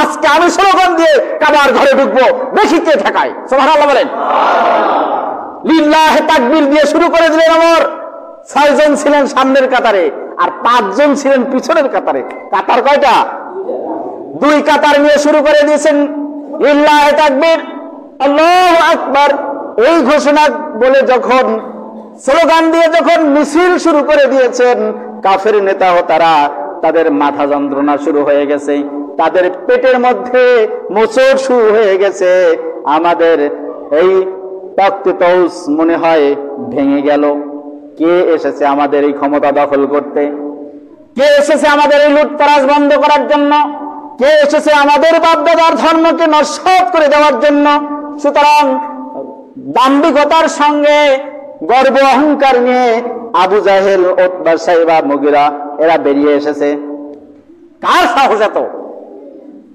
আজকে আমি স্লোগান দিয়ে কাবার ঘরে ঢুকবো, দেখি কে ঠেকায়। সুবহানাল্লাহ বলেন। লিল্লাহে তাকবীর দিয়ে শুরু করে দিলেন ওমর। 6 জন ছিলেন সামনের কাতারে আর 5 জন ছিলেন পিছনের কাতারে। কাতার কয়টা? 2 কাতার নিয়ে শুরু করে দিয়েছেন লিল্লাহে তাকবীর, আল্লাহু আকবার। এই ঘোষণা বলে যখন স্লোগান দিয়ে যখন মিছিল শুরু করে দিয়েছেন, কাফের নেতা ও তারা তাদের মাথা যন্ত্রণা শুরু হয়ে গেছে, তাদের পেটের মধ্যে মোচড় শুরু হয়ে গেছে। আমাদের এই তক্তে তৌস মনে হয় ভেঙে গেল। কে এসেছে আমাদের এই ক্ষমতা দখল করতে? কে এসেছে আমাদের এই লুটতরাজ বন্ধ করার জন্য? কে এসেছে আমাদের বাপদাদার ধর্মকে নস্যাৎ করে দেওয়ার জন্য? সুতরাং দাম্ভিকতার সঙ্গে গর্ব অহংকার নিয়ে আবু জাহেল, উতবা, সাইবা, মুগিরা এরা বেরিয়ে এসেছে। কার সাহস এত?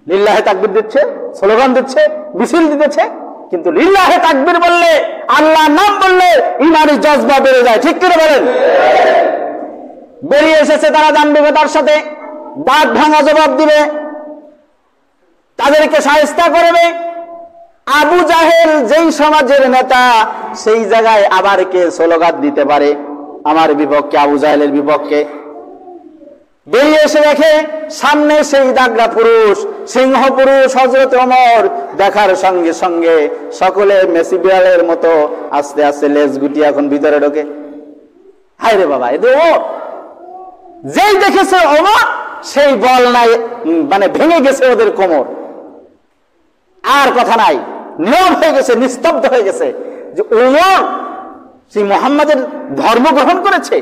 লিল্লাহে তাকবীর দিচ্ছে, স্লোগান দিচ্ছে, মিছিল দিতেছে, কিন্তু লিল্লাহে তাকবীর বললে, আল্লাহর নাম বললে ইমানি জজবা বেড়ে যায়। ঠিক করে বলেন। বেরিয়ে এসেছে তারা দাম্ভিকতার সাথে, দাঁত ভাঙা জবাব দিবে, তাদেরকে শায়েস্তা করবে। আবু জাহেল যেই সমাজের নেতা, সেই জায়গায় আবার কে স্লোগান দিতে পারে আমার বিপক্ষে, আবু জাহেলের বিপক্ষে? বেরিয়ে এসে দেখে সামনে সেই দাগড়া পুরুষ, সিংহ পুরুষ হযরত ওমর। দেখার সঙ্গে সঙ্গে সকলে মেসি বিড়ালের মতো আস্তে আস্তে লেজ গুটিয়ে এখন ভিতরে ঢোকে। হায় রে বাবা, এদের ওমর। যেই দেখেছে ওমর, সেই বল নাই, মানে ভেঙে গেছে ওদের কোমর, আর কথা নাই, নিয়ম হয়ে গেছে, নিস্তব্ধ হয়ে গেছে যে ওমর সেই মুহাম্মাদের ধর্ম গ্রহণ করেছে,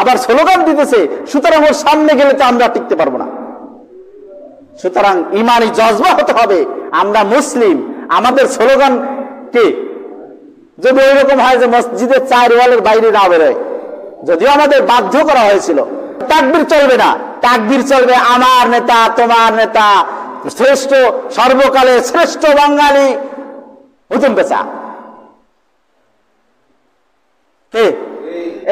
আবার স্লোগান দিতেছে, সুতরাং ওর সামনে গেলে তো আমরা টিকতে পারবো না। সুতরাং ইমানি জজবা হতে হবে, আমরা মুসলিম, আমাদের স্লোগান কে যদি ওইরকম হয় যে মসজিদের 4 ওয়ালের বাইরে না বেরোয়, যদিও আমাদের বাধ্য করা হয়েছিল, তাকবীর চলবে না, তাকবীর চলবে আমার নেতা, তোমার নেতা, শ্রেষ্ঠ, সর্বকালের শ্রেষ্ঠ বাঙালি হুতুম পেঁচা,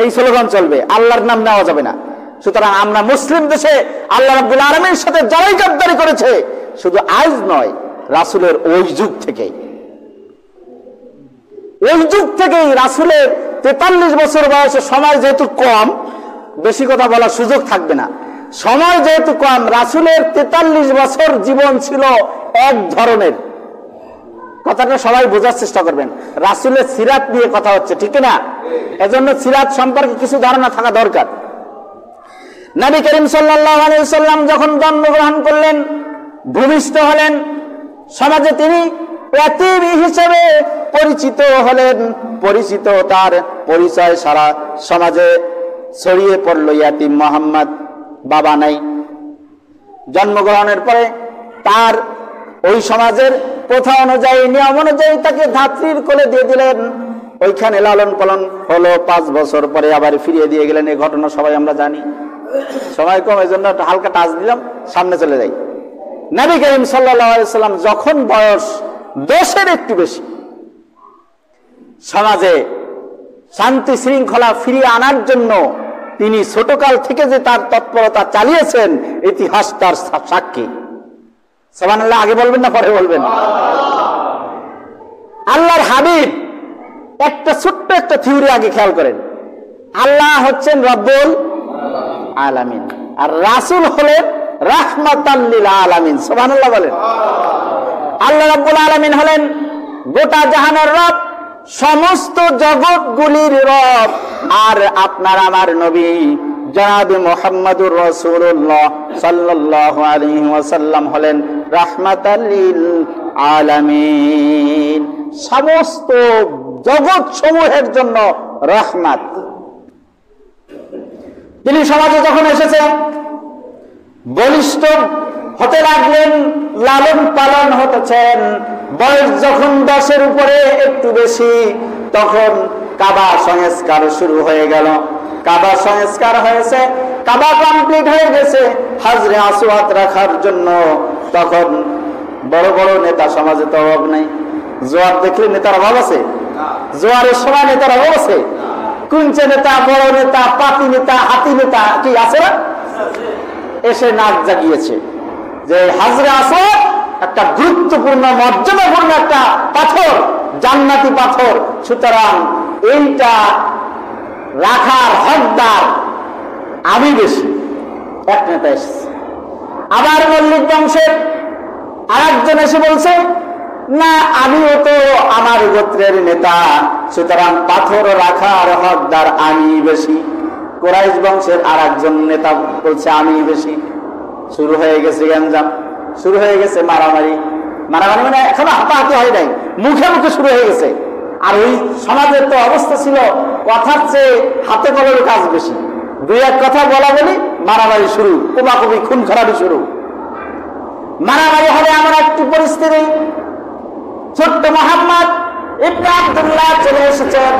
এই স্লোগান চলবে, আল্লাহর নাম নেওয়া যাবে না। সুতরাং আমরা মুসলিম দেশে আল্লাহ রাব্বুল আলামিনের সাথে যারাই গাদ্দারি করেছে, শুধু আজ নয়, রাসূলের ওই যুগ থেকেই, ওই যুগ থেকেই রাসূলের 43 বছর বয়সে, সময় যেহেতু কম, বেশি কথা বলার সুযোগ থাকবে না, সময় যেহেতু কম, রাসূলের 43 বছর জীবন ছিল এক ধরনের। কথাটা সবাই বোঝার চেষ্টা করবেন, রাসূলের সিরাত নিয়ে কথা হচ্ছে, ঠিক না? এজন্য সিরাত সম্পর্কে কিছু ধারণা থাকা দরকার। নবী করিম সাল্লাল্লাহু আলাইহি ওয়াসাল্লাম যখন জন্মগ্রহণ করলেন, ভূমিষ্ঠ হলেন, সমাজে তিনি ইয়াতীম হিসেবে পরিচিত হলেন। পরিচিত তার পরিচয় সারা সমাজে ছড়িয়ে পড়ল, ইয়াতীম মুহাম্মদ, বাবা নাই। জন্মগ্রহণের পরে তার ওই সমাজের প্রথা অনুযায়ী, নিয়ম অনুযায়ী তাকে ধাত্রীর কোলে দিয়ে দিলেন। ওইখানে লালন পালন হলো, 5 বছর পরে আবার ফিরিয়ে দিয়ে গেলেন। এই ঘটনা সবাই আমরা জানি। সময় কম, এই জন্য হালকা টাচ দিলাম, সামনে চলে যাই। নবী করিম সাল্লাল্লাহু আলাইহি ওয়াসাল্লাম যখন বয়স 10-এর একটু বেশি, সমাজে শান্তি শৃঙ্খলা ফিরিয়ে আনার জন্য তিনি ছোটকাল থেকে যে তার তৎপরতা চালিয়েছেন, ইতিহাস তার সাক্ষী। সুবহানাল্লাহ। আগে বলবেন না পরে বলবেন? আল্লাহর হাবিব, একটা ছোট্ট একটা থিওরি আগে খেয়াল করেন। আল্লাহ হচ্ছেন রব্বুল আলামিন, আর রাসূল হলেন রাহমাতাল লিল আলামিন। সুবহানাল্লাহ বলেন। আল্লাহ রাব্বুল আলামিন হলেন গোটা জাহানের রব, সমস্ত জগৎগুলির রব, আর আপনার আমার নবী জনাব মুহাম্মদুর রাসূলুল্লাহ সাল্লাল্লাহু আলাইহি ওয়াসাল্লাম হলেন রাহমাতাল লিল আলামিন, সমস্ত জগৎ সমূহের জন্য রহমত। তিনি সমাজে যখন এসেছেন, বলিষ্ঠ হতে লাগলেন, লালন পালন হতেছেন। বয়স যখন 10-এর উপরে একটু বেশি, তখন কাবা সংস্কার শুরু হয়ে গেল। কাবা সংস্কার হয়েছে, কাবা কমপ্লিট হয়ে গেছে। হাজরে আসওয়াদ রাখার জন্য তখন বড় বড় নেতা সমাজে তো অভাব নাই। জোয়ার দেখলে নেতার অভাব আছে? জোয়ারের সময় নেতার অভাব আছে? কুঞ্চে নেতা, বড় নেতা, পাতি নেতা, হাতি নেতা কি আছে না? এসে নাক জাগিয়েছে যে হাজরে আসওয়াদ একটা গুরুত্বপূর্ণ মর্যাদাপূর্ণ একটা পাথর, জান্নাতি পাথর। সুতরাং এইটা রাখার হকদার আমি বেশি। এক নেতা এসেছে। আবার মল্লিক বংশের আরেকজন এসে বলছে, না আমিও তো আমার গোত্রের নেতা, সুতরাং পাথর রাখার হকদার আমি বেশি। কুরাইশ বংশের আরেকজন নেতা বলছে আমি বেশি। শুরু হয়ে গেছে গ্যাঞ্জাম, শুরু হয়ে গেছে মারামারি। মারামারি মানে এখনো হাতাহাতি হয় নাই, মুখে মুখে শুরু হয়ে গেছে। আর ওই সমাজের তো অবস্থা ছিল কথার চেয়ে হাতে কলমের কাজ বেশি। দুই এক কথা বলা বলি, মারামারি শুরু, কোপাকুপি, খুন খারাপি শুরু। মারামারি হবে এমন একটি পরিস্থিতি, ছোট্ট মোহাম্মদ ইবনে আব্দুল্লাহ চলে এসেছেন।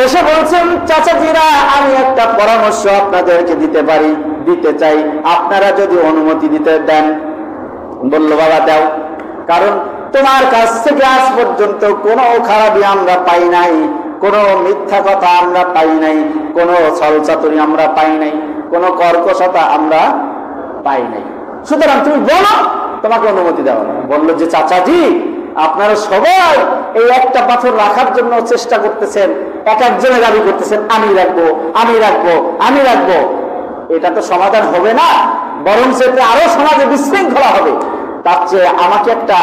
এসে বলছেন, চাচাজিরা আমি একটা পরামর্শ আপনাদেরকে দিতে চাই, আপনারা যদি অনুমতি দিতে দেন। বলল, বাবা দাও, কারণ তোমার কাছ থেকে আজ পর্যন্ত কোনো খারাপি আমরা পাই নাই, কোনো মিথ্যা কথা আমরা পাই নাই, কোনো ছলচাতুরি আমরা পাই নাই, কোনো কর্কশতা আমরা পাই নাই, সুতরাং তুমি বলো, তোমাকে অনুমতি দেওয়া। বললো যে চাচাজি, আপনারা সবাই এই একটা পাথর রাখার জন্য চেষ্টা করতেছেন, এক একজনে দাবি করতেছেন আমি রাখবো, আমি রাখবো, আমি রাখবো। এটা তো সমাধান হবে না, বরং সেটা আরো সমাজে বিশৃঙ্খলা হবে। তার চেয়ে আমাকে একটা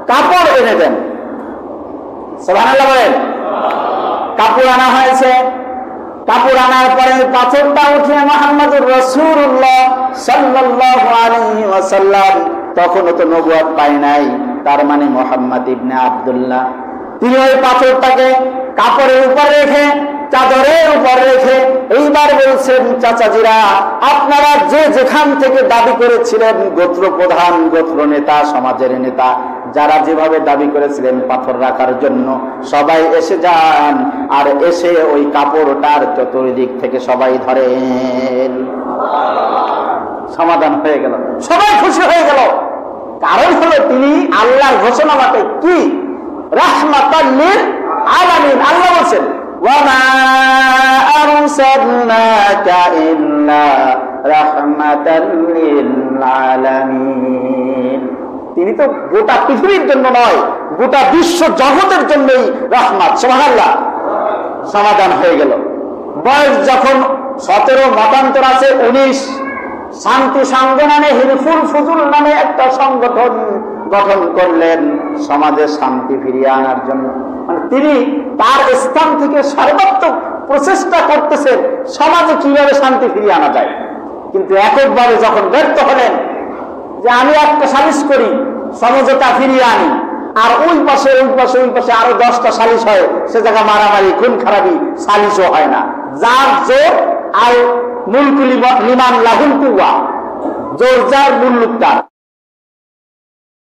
কাপড় এনে দেন। সুবহানাল্লাহ বলেন। কাপড় আনা হয়েছে। কাপড় আনার পরে পাথরটা উঠে মুহাম্মদুর রাসূলুল্লাহ সাল্লাল্লাহু আলাইহি ওয়াসাল্লাম তখনও তো নবুয়ত পায় নাই, তার মানে মুহাম্মদ ইবনে আব্দুল্লাহ, তিনি ওই পাথরটাকে কাপড়ের উপর রেখে, চাদরের উপর রেখে এইবার বলছেন, চাচাজিরা আপনারা যে যেখান থেকে দাবি করেছিলেন, গোত্র প্রধান, গোত্র নেতা, সমাজের নেতা, যারা যেভাবে দাবি করেছিলেন পাথর রাখার জন্য, সবাই এসে যান, আর এসে ওই কাপড়টার চতুর্দিক থেকে সবাই ধরেন। সমাধান হয়ে গেল, সবাই খুশি হয়ে গেল। কারণ হলো তিনি আল্লাহর ঘোষণা মতে কি, রাহমাতাল লিল আলামিন। আল্লাহ বলেন, ওয়ামা আরসালনাকা ইল্লা রাহমাতাল লিল আলামিন। তিনি তো গোটা পৃথিবীর জন্য নয়, গোটা বিশ্ব জগতের জন্যই রহমত। সুবহানাল্লাহ। সমাধান হয়ে গেল। বয়স যখন 17, মতান্তর আছে 19, শান্তি সংগঠনে হিলফুল ফুজুল নামে একটা সংগঠন গঠন করলেন সমাজে শান্তি ফিরিয়ে আনার জন্য। মানে তিনি তার স্থান থেকে সর্বাত্মক প্রচেষ্টা করতেছেন সমাজে কিভাবে শান্তি ফিরিয়ে আনা যায়। কিন্তু এককভাবে যখন ব্যর্থ হলেন যে আমি একটা সালিশ করি, সমঝোতা ফিরিয়ে আনি, আর ওই পাশে আরো 10টা সালিশ হয়, সে জায়গা মারামারি, খুন খারাপি, সালিশও হয় না। যার জোর আর মুলকুল লিমান লাহুল কুওয়া, জোর যার মুল্লুক তার।